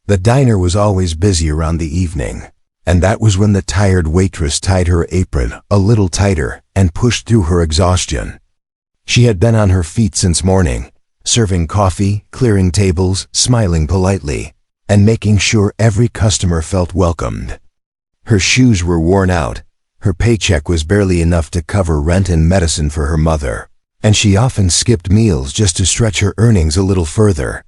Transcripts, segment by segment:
The diner was always busy around the evening, and that was when the tired waitress tied her apron a little tighter and pushed through her exhaustion. She had been on her feet since morning, serving coffee, clearing tables, smiling politely, and making sure every customer felt welcomed. Her shoes were worn out, her paycheck was barely enough to cover rent and medicine for her mother, and she often skipped meals just to stretch her earnings a little further.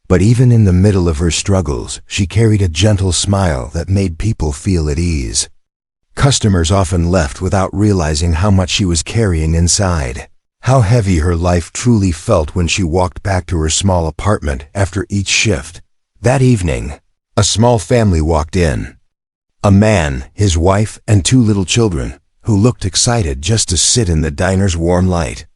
But even in the middle of her struggles, she carried a gentle smile that made people feel at ease. Customers often left without realizing how much she was carrying inside, how heavy her life truly felt when she walked back to her small apartment after each shift. That evening, a small family walked in. A man, his wife, and 2 little children, who looked excited just to sit in the diner's warm light.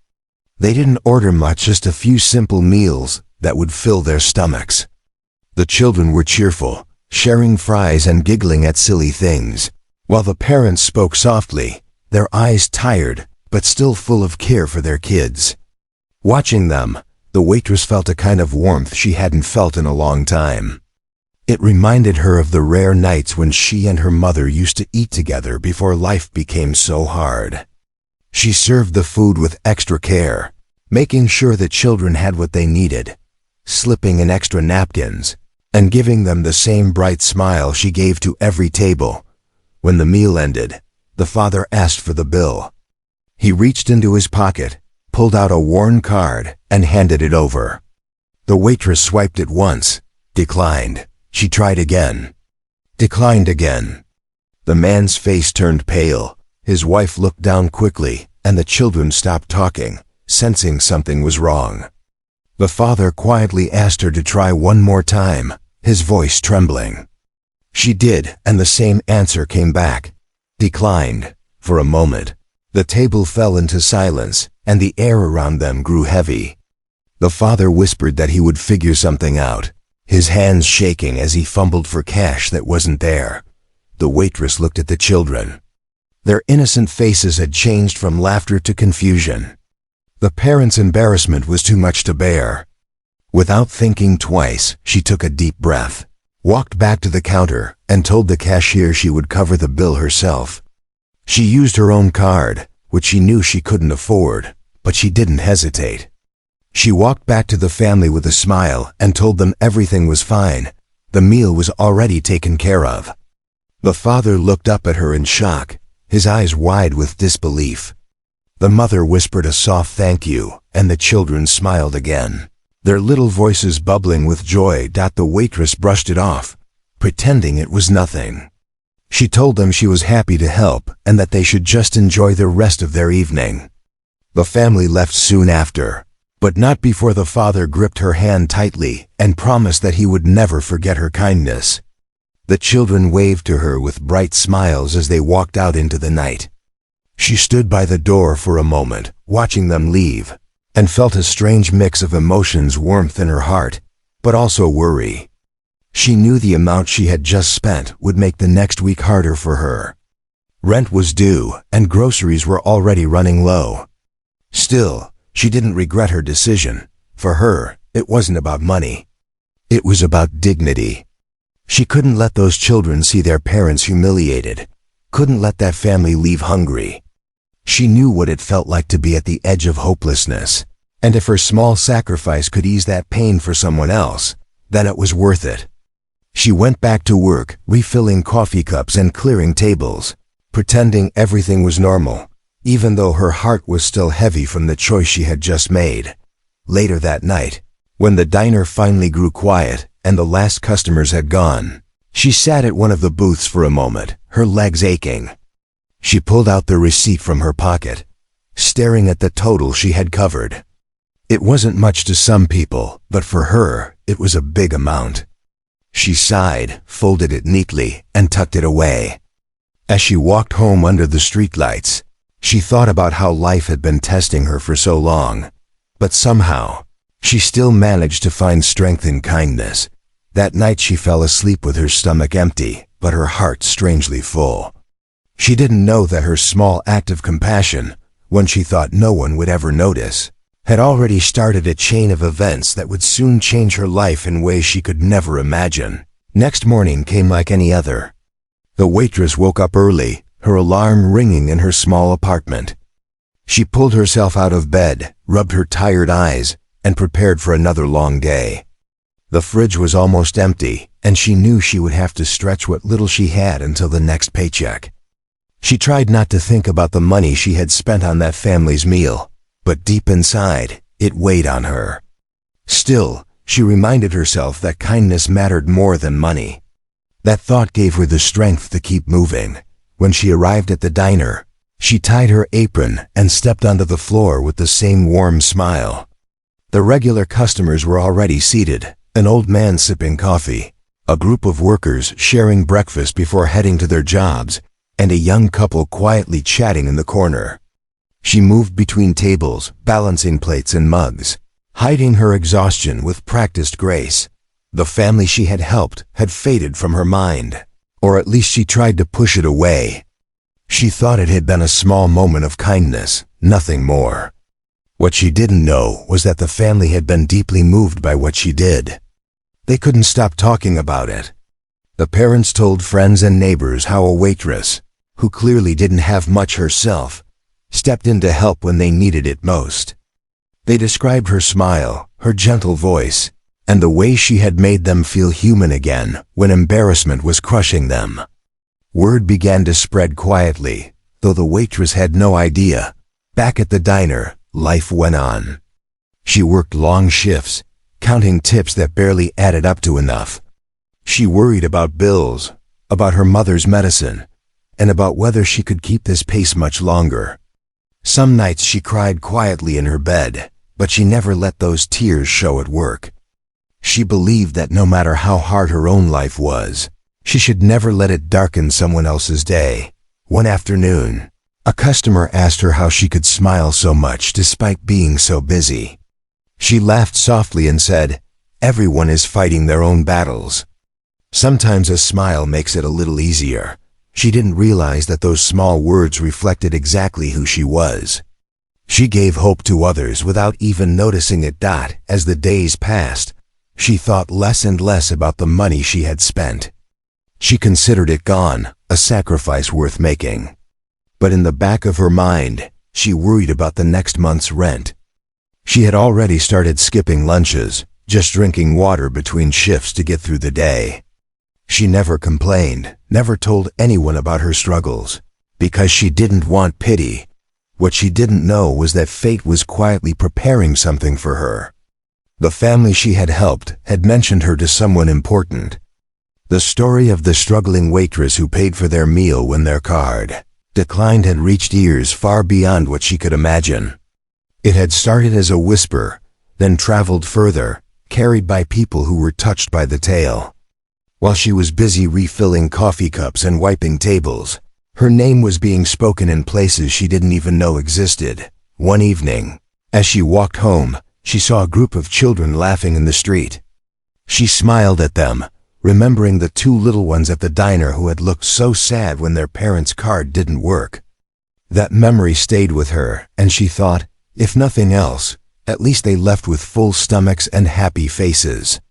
They didn't order much, just a few simple meals that would fill their stomachs. The children were cheerful, sharing fries and giggling at silly things, while the parents spoke softly, their eyes tired but still full of care for their kids. Watching them, the waitress felt a kind of warmth she hadn't felt in a long time. It reminded her of the rare nights when she and her mother used to eat together before life became so hard. She served the food with extra care, making sure the children had what they needed, slipping in extra napkins, and giving them the same bright smile she gave to every table. When the meal ended, the father asked for the bill. He reached into his pocket, pulled out a worn card, and handed it over. The waitress swiped it once, declined. She tried again. Declined again. The man's face turned pale, his wife looked down quickly, and the children stopped talking, sensing something was wrong. The father quietly asked her to try one more time, his voice trembling. She did, and the same answer came back. Declined. For a moment, the table fell into silence, and the air around them grew heavy. The father whispered that he would figure something out, his hands shaking as he fumbled for cash that wasn't there. The waitress looked at the children. Their innocent faces had changed from laughter to confusion. The parents' embarrassment was too much to bear. Without thinking twice, she took a deep breath, walked back to the counter, and told the cashier she would cover the bill herself. She used her own card, which she knew she couldn't afford, but she didn't hesitate. She walked back to the family with a smile and told them everything was fine. The meal was already taken care of. The father looked up at her in shock, his eyes wide with disbelief. The mother whispered a soft thank you, and the children smiled again, their little voices bubbling with joy. The waitress brushed it off, pretending it was nothing. She told them she was happy to help and that they should just enjoy the rest of their evening. The family left soon after, but not before the father gripped her hand tightly and promised that he would never forget her kindness. The children waved to her with bright smiles as they walked out into the night. She stood by the door for a moment, watching them leave, and felt a strange mix of emotions, warmth in her heart, but also worry. She knew the amount she had just spent would make the next week harder for her. Rent was due, and groceries were already running low. Still, she didn't regret her decision. For her, it wasn't about money. It was about dignity. She couldn't let those children see their parents humiliated, couldn't let that family leave hungry. She knew what it felt like to be at the edge of hopelessness, and if her small sacrifice could ease that pain for someone else, then it was worth it. She went back to work, refilling coffee cups and clearing tables, pretending everything was normal, even though her heart was still heavy from the choice she had just made. Later that night, when the diner finally grew quiet and the last customers had gone, she sat at one of the booths for a moment, her legs aching. She pulled out the receipt from her pocket, staring at the total she had covered. It wasn't much to some people, but for her, it was a big amount. She sighed, folded it neatly, and tucked it away. As she walked home under the streetlights, she thought about how life had been testing her for so long, but somehow, she still managed to find strength in kindness. That night she fell asleep with her stomach empty, but her heart strangely full. She didn't know that her small act of compassion, when she thought no one would ever notice, had already started a chain of events that would soon change her life in ways she could never imagine. Next morning came like any other. The waitress woke up early, her alarm ringing in her small apartment. She pulled herself out of bed, rubbed her tired eyes, and prepared for another long day. The fridge was almost empty, and she knew she would have to stretch what little she had until the next paycheck. She tried not to think about the money she had spent on that family's meal, but deep inside, it weighed on her. Still, she reminded herself that kindness mattered more than money. That thought gave her the strength to keep moving. When she arrived at the diner, she tied her apron and stepped onto the floor with the same warm smile. The regular customers were already seated, an old man sipping coffee, a group of workers sharing breakfast before heading to their jobs, and a young couple quietly chatting in the corner. She moved between tables, balancing plates and mugs, hiding her exhaustion with practiced grace. The family she had helped had faded from her mind, or at least she tried to push it away. She thought it had been a small moment of kindness, nothing more. What she didn't know was that the family had been deeply moved by what she did. They couldn't stop talking about it. The parents told friends and neighbors how a waitress, who clearly didn't have much herself, stepped in to help when they needed it most. They described her smile, her gentle voice, and the way she had made them feel human again when embarrassment was crushing them. Word began to spread quietly, though the waitress had no idea. Back at the diner, life went on. She worked long shifts, counting tips that barely added up to enough. She worried about bills, about her mother's medicine, and about whether she could keep this pace much longer. Some nights she cried quietly in her bed, but she never let those tears show at work. She believed that no matter how hard her own life was, she should never let it darken someone else's day. One afternoon, a customer asked her how she could smile so much despite being so busy. She laughed softly and said, "Everyone is fighting their own battles." Sometimes a smile makes it a little easier. She didn't realize that those small words reflected exactly who she was. She gave hope to others without even noticing it. As the days passed, she thought less and less about the money she had spent. She considered it gone, a sacrifice worth making. But in the back of her mind, she worried about the next month's rent. She had already started skipping lunches, just drinking water between shifts to get through the day. She never complained, never told anyone about her struggles, because she didn't want pity. What she didn't know was that fate was quietly preparing something for her. The family she had helped had mentioned her to someone important. The story of the struggling waitress who paid for their meal when their card declined had reached ears far beyond what she could imagine. It had started as a whisper, then traveled further, carried by people who were touched by the tale. While she was busy refilling coffee cups and wiping tables, her name was being spoken in places she didn't even know existed. One evening, as she walked home, she saw a group of children laughing in the street. She smiled at them, remembering the two little ones at the diner who had looked so sad when their parents' card didn't work. That memory stayed with her, and she thought, if nothing else, at least they left with full stomachs and happy faces.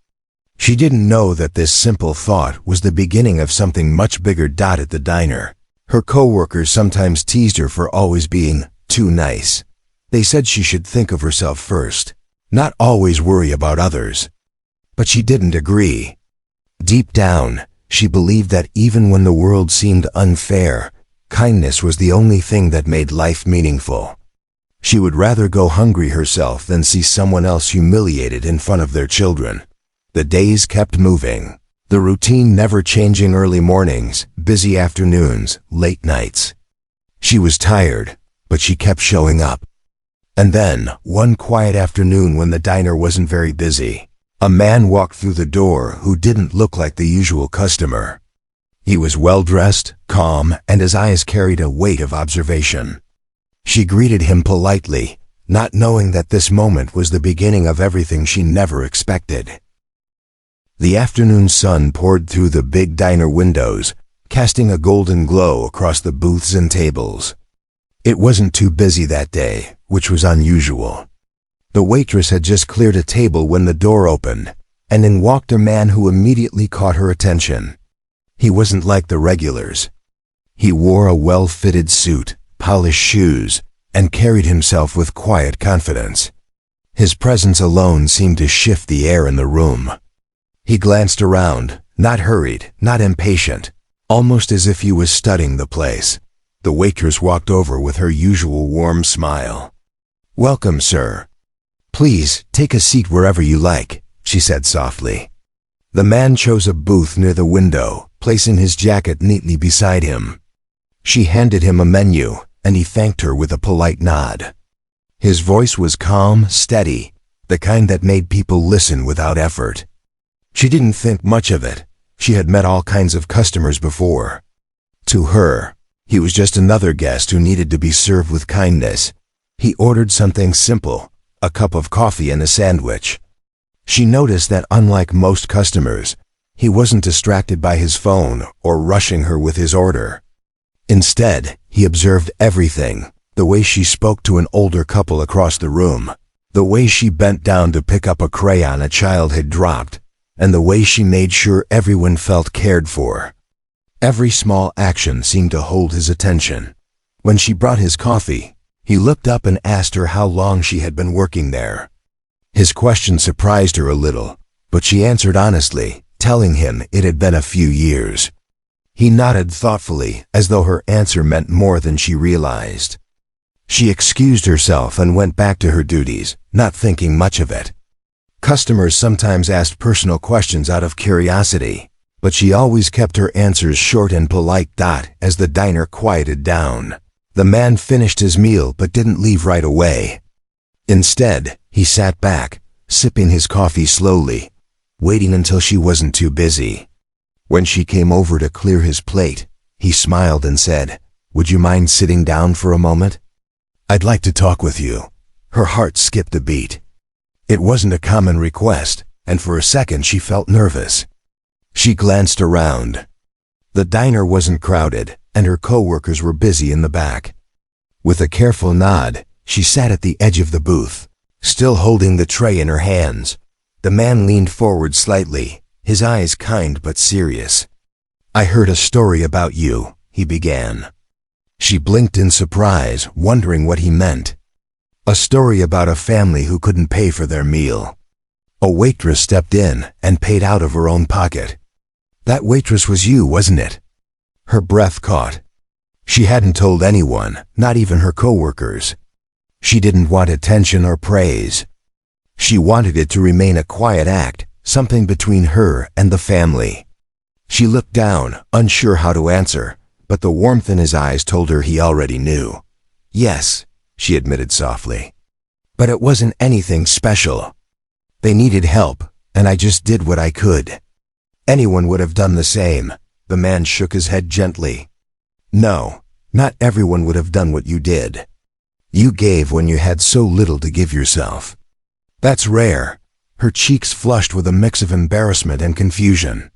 She didn't know that this simple thought was the beginning of something much bigger. At the diner, her coworkers sometimes teased her for always being too nice. They said she should think of herself first, not always worry about others. But she didn't agree. Deep down, she believed that even when the world seemed unfair, kindness was the only thing that made life meaningful. She would rather go hungry herself than see someone else humiliated in front of their children. The days kept moving, the routine never changing. Early mornings, busy afternoons, late nights. She was tired, but she kept showing up. And then, one quiet afternoon when the diner wasn't very busy, a man walked through the door who didn't look like the usual customer. He was well-dressed, calm, and his eyes carried a weight of observation. She greeted him politely, not knowing that this moment was the beginning of everything she never expected. The afternoon sun poured through the big diner windows, casting a golden glow across the booths and tables. It wasn't too busy that day, which was unusual. The waitress had just cleared a table when the door opened, and in walked a man who immediately caught her attention. He wasn't like the regulars. He wore a well-fitted suit, polished shoes, and carried himself with quiet confidence. His presence alone seemed to shift the air in the room. He glanced around, not hurried, not impatient, almost as if he was studying the place. The waitress walked over with her usual warm smile. "Welcome, sir. Please, take a seat wherever you like," she said softly. The man chose a booth near the window, placing his jacket neatly beside him. She handed him a menu, and he thanked her with a polite nod. His voice was calm, steady, the kind that made people listen without effort. She didn't think much of it. She had met all kinds of customers before. To her, he was just another guest who needed to be served with kindness. He ordered something simple, a cup of coffee and a sandwich. She noticed that unlike most customers, he wasn't distracted by his phone or rushing her with his order. Instead, he observed everything, the way she spoke to an older couple across the room, the way she bent down to pick up a crayon a child had dropped, and the way she made sure everyone felt cared for. Every small action seemed to hold his attention. When she brought his coffee, he looked up and asked her how long she had been working there. His question surprised her a little, but she answered honestly, telling him it had been a few years. He nodded thoughtfully, as though her answer meant more than she realized. She excused herself and went back to her duties, not thinking much of it. Customers sometimes asked personal questions out of curiosity, but she always kept her answers short and polite. As the diner quieted down, the man finished his meal but didn't leave right away. Instead, he sat back, sipping his coffee slowly, waiting until she wasn't too busy. When she came over to clear his plate, he smiled and said, "Would you mind sitting down for a moment? I'd like to talk with you." Her heart skipped a beat. It wasn't a common request, and for a second she felt nervous. She glanced around. The diner wasn't crowded, and her coworkers were busy in the back. With a careful nod, she sat at the edge of the booth, still holding the tray in her hands. The man leaned forward slightly, his eyes kind but serious. "I heard a story about you," he began. She blinked in surprise, wondering what he meant. A story about a family who couldn't pay for their meal. A waitress stepped in and paid out of her own pocket. "That waitress was you, wasn't it?" Her breath caught. She hadn't told anyone, not even her coworkers. She didn't want attention or praise. She wanted it to remain a quiet act, something between her and the family. She looked down, unsure how to answer, but the warmth in his eyes told her he already knew. "Yes," she admitted softly. "But it wasn't anything special. They needed help, and I just did what I could." "Anyone would have done the same." The man shook his head gently. "No, not everyone would have done what you did. You gave when you had so little to give yourself. That's rare." Her cheeks flushed with a mix of embarrassment and confusion.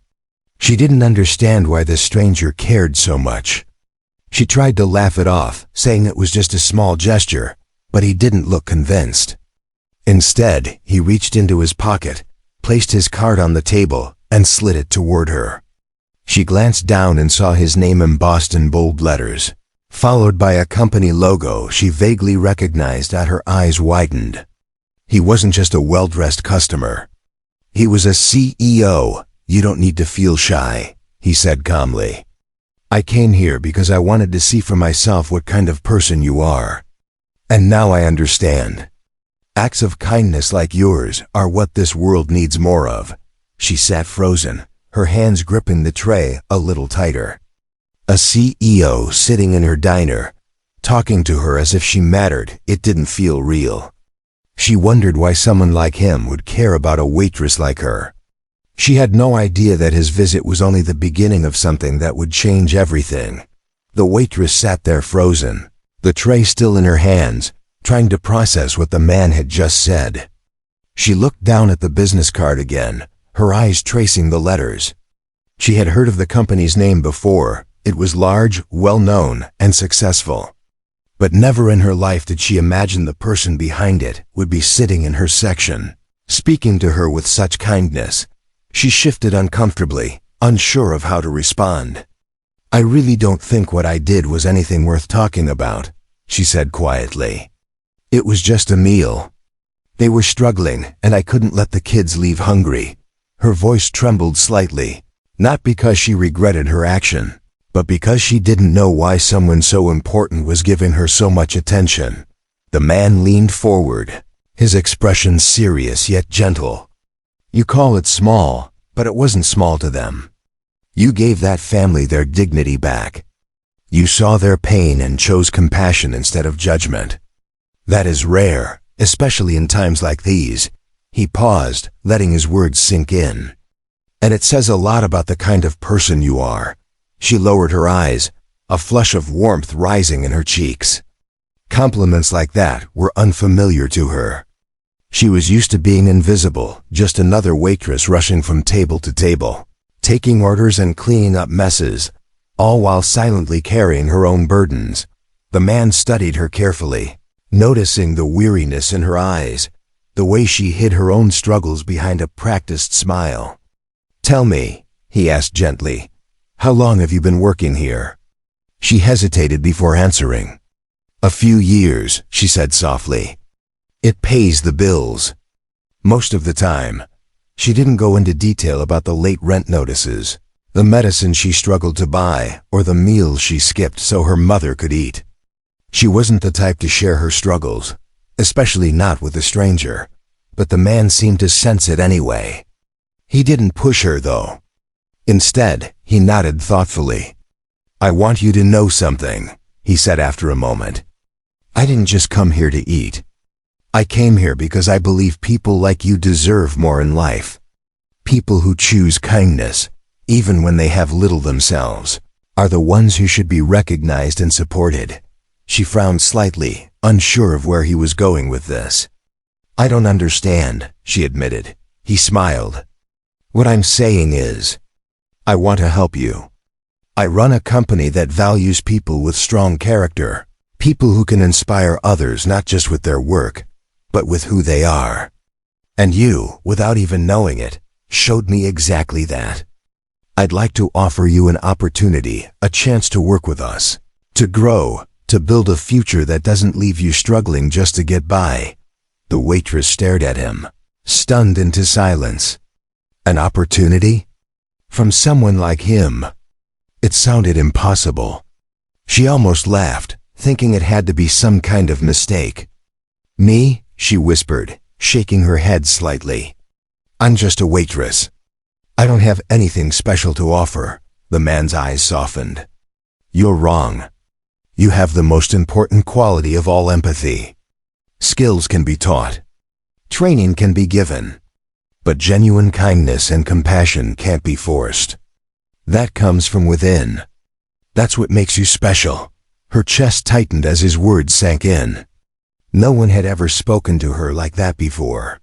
She didn't understand why this stranger cared so much. She tried to laugh it off, saying it was just a small gesture, but he didn't look convinced. Instead, he reached into his pocket, placed his card on the table, and slid it toward her. She glanced down and saw his name embossed in bold letters, followed by a company logo she vaguely recognized. Her eyes widened. He wasn't just a well-dressed customer. He was a CEO. "You don't need to feel shy," he said calmly. "I came here because I wanted to see for myself what kind of person you are. And now I understand. Acts of kindness like yours are what this world needs more of." She sat frozen, her hands gripping the tray a little tighter. A CEO sitting in her diner, talking to her as if she mattered. It didn't feel real. She wondered why someone like him would care about a waitress like her. She had no idea that his visit was only the beginning of something that would change everything. The waitress sat there frozen, the tray still in her hands, trying to process what the man had just said. She looked down at the business card again, her eyes tracing the letters. She had heard of the company's name before. It was large, well-known, and successful. But never in her life did she imagine the person behind it would be sitting in her section. Speaking to her with such kindness, she shifted uncomfortably, unsure of how to respond. "I really don't think what I did was anything worth talking about," she said quietly. "It was just a meal. They were struggling, and I couldn't let the kids leave hungry." Her voice trembled slightly, not because she regretted her action, but because she didn't know why someone so important was giving her so much attention. The man leaned forward, his expression serious yet gentle. "You call it small, but it wasn't small to them. You gave that family their dignity back. You saw their pain and chose compassion instead of judgment. That is rare, especially in times like these." He paused, letting his words sink in. "And it says a lot about the kind of person you are." She lowered her eyes, a flush of warmth rising in her cheeks. Compliments like that were unfamiliar to her. She was used to being invisible, just another waitress rushing from table to table, taking orders and cleaning up messes, all while silently carrying her own burdens. The man studied her carefully, noticing the weariness in her eyes, the way she hid her own struggles behind a practiced smile. "Tell me," he asked gently, "how long have you been working here?" She hesitated before answering. "A few years," she said softly. "It pays the bills." Most of the time. She didn't go into detail about the late rent notices, the medicine she struggled to buy, or the meals she skipped so her mother could eat. She wasn't the type to share her struggles, especially not with a stranger, but the man seemed to sense it anyway. He didn't push her, though. Instead, he nodded thoughtfully. "I want you to know something," he said after a moment. "I didn't just come here to eat. I came here because I believe people like you deserve more in life. People who choose kindness, even when they have little themselves, are the ones who should be recognized and supported." She frowned slightly, unsure of where he was going with this. "I don't understand," she admitted. He smiled. "What I'm saying is, I want to help you. I run a company that values people with strong character, people who can inspire others not just with their work, but with who they are. And you, without even knowing it, showed me exactly that. I'd like to offer you an opportunity, a chance to work with us, to grow, to build a future that doesn't leave you struggling just to get by." The waitress stared at him, stunned into silence. An opportunity? From someone like him? It sounded impossible. She almost laughed, thinking it had to be some kind of mistake. "Me?" she whispered, shaking her head slightly. "I'm just a waitress. I don't have anything special to offer." The man's eyes softened. "You're wrong. You have the most important quality of all, empathy. Skills can be taught. Training can be given. But genuine kindness and compassion can't be forced. That comes from within. That's what makes you special." Her chest tightened as his words sank in. No one had ever spoken to her like that before.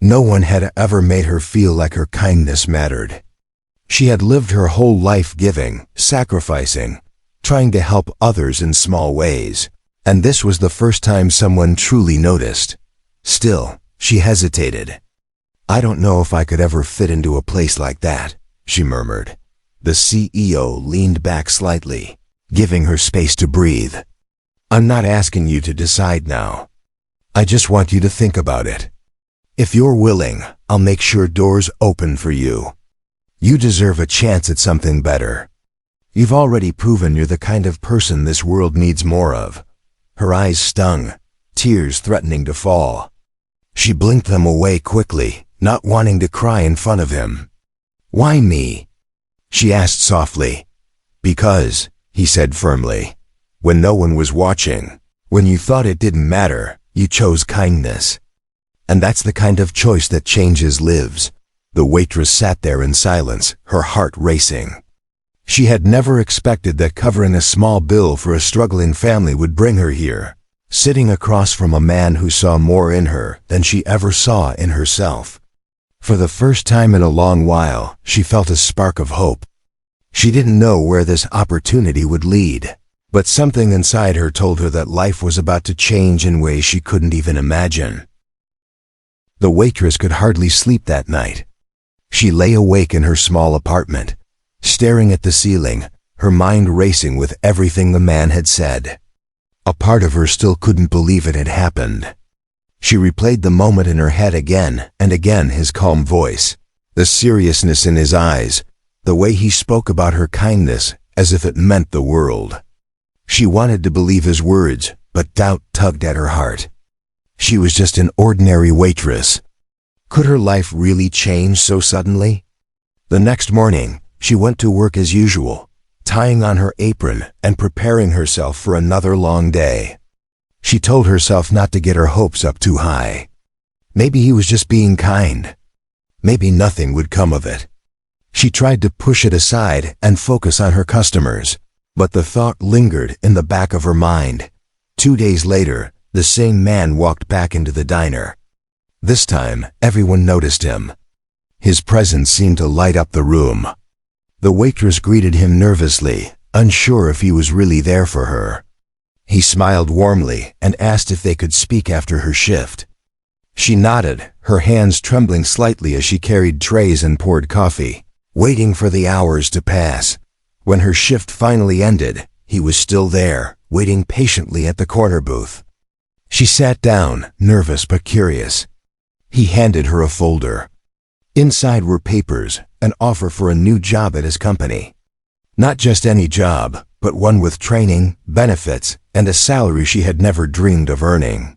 No one had ever made her feel like her kindness mattered. She had lived her whole life giving, sacrificing, trying to help others in small ways, and this was the first time someone truly noticed. Still, she hesitated. "I don't know if I could ever fit into a place like that," she murmured. The CEO leaned back slightly, giving her space to breathe. "I'm not asking you to decide now. I just want you to think about it. If you're willing, I'll make sure doors open for you. You deserve a chance at something better. You've already proven you're the kind of person this world needs more of." Her eyes stung, tears threatening to fall. She blinked them away quickly, not wanting to cry in front of him. "Why me?" she asked softly. "Because," he said firmly, "when no one was watching, when you thought it didn't matter, you chose kindness. And that's the kind of choice that changes lives." The waitress sat there in silence, her heart racing. She had never expected that covering a small bill for a struggling family would bring her here, sitting across from a man who saw more in her than she ever saw in herself. For the first time in a long while, she felt a spark of hope. She didn't know where this opportunity would lead, but something inside her told her that life was about to change in ways she couldn't even imagine. The waitress could hardly sleep that night. She lay awake in her small apartment, staring at the ceiling, her mind racing with everything the man had said. A part of her still couldn't believe it had happened. She replayed the moment in her head again and again, his calm voice, the seriousness in his eyes, the way he spoke about her kindness as if it meant the world. She wanted to believe his words, but doubt tugged at her heart. She was just an ordinary waitress. Could her life really change so suddenly? The next morning, she went to work as usual, tying on her apron and preparing herself for another long day. She told herself not to get her hopes up too high. Maybe he was just being kind. Maybe nothing would come of it. She tried to push it aside and focus on her customers, but the thought lingered in the back of her mind. 2 days later, the same man walked back into the diner. This time, everyone noticed him. His presence seemed to light up the room. The waitress greeted him nervously, unsure if he was really there for her. He smiled warmly and asked if they could speak after her shift. She nodded, her hands trembling slightly as she carried trays and poured coffee, waiting for the hours to pass. When her shift finally ended, he was still there, waiting patiently at the corner booth. She sat down, nervous but curious. He handed her a folder. Inside were papers, an offer for a new job at his company. Not just any job, but one with training, benefits, and a salary she had never dreamed of earning.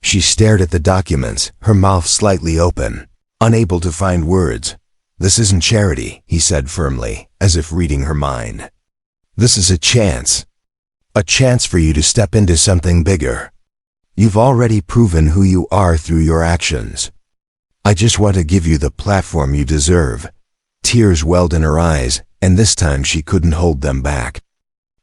She stared at the documents, her mouth slightly open, unable to find words. "This isn't charity," he said firmly, as if reading her mind. "This is a chance. A chance for you to step into something bigger. You've already proven who you are through your actions. I just want to give you the platform you deserve." Tears welled in her eyes, and this time she couldn't hold them back.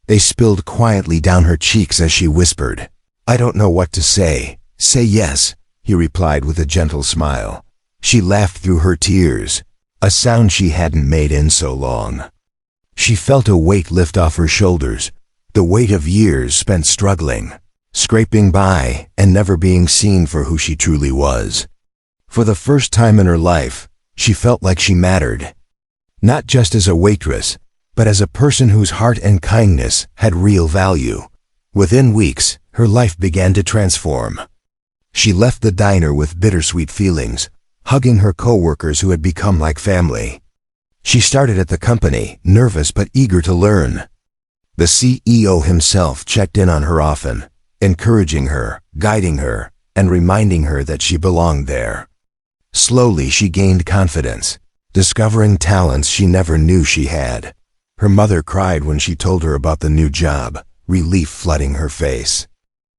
They spilled quietly down her cheeks as she whispered, "I don't know what to say." "Say yes," he replied with a gentle smile. She laughed through her tears, a sound she hadn't made in so long. She felt a weight lift off her shoulders, the weight of years spent struggling, scraping by, and never being seen for who she truly was. For the first time in her life, she felt like she mattered. Not just as a waitress, but as a person whose heart and kindness had real value. Within weeks, her life began to transform. She left the diner with bittersweet feelings, hugging her coworkers who had become like family. She started at the company, nervous but eager to learn. The CEO himself checked in on her often, encouraging her, guiding her, and reminding her that she belonged there. Slowly she gained confidence, discovering talents she never knew she had. Her mother cried when she told her about the new job, relief flooding her face.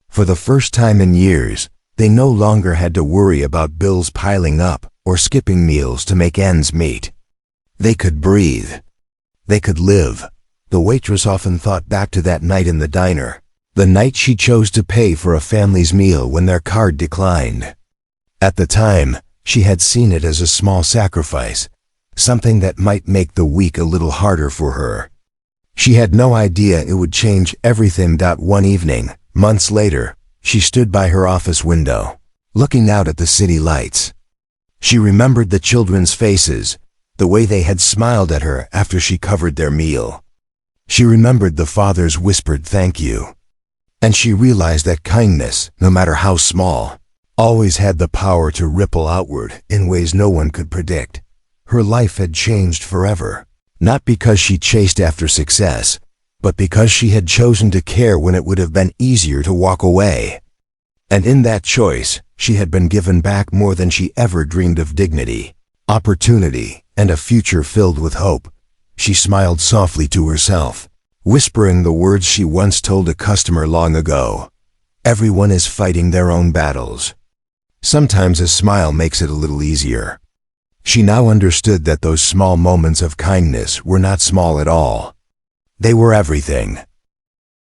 For the first time in years, they no longer had to worry about bills piling up or skipping meals to make ends meet. They could breathe. They could live. The waitress often thought back to that night in the diner, the night she chose to pay for a family's meal when their card declined. At the time, she had seen it as a small sacrifice, something that might make the week a little harder for her. She had no idea it would change everything. One evening, months later, she stood by her office window, looking out at the city lights. She remembered the children's faces, the way they had smiled at her after she covered their meal. She remembered the father's whispered thank you. And she realized that kindness, no matter how small, always had the power to ripple outward in ways no one could predict. Her life had changed forever, not because she chased after success, but because she had chosen to care when it would have been easier to walk away. And in that choice, she had been given back more than she ever dreamed of: dignity, opportunity, and a future filled with hope. She smiled softly to herself, whispering the words she once told a customer long ago. "Everyone is fighting their own battles. Sometimes a smile makes it a little easier." She now understood that those small moments of kindness were not small at all. They were everything.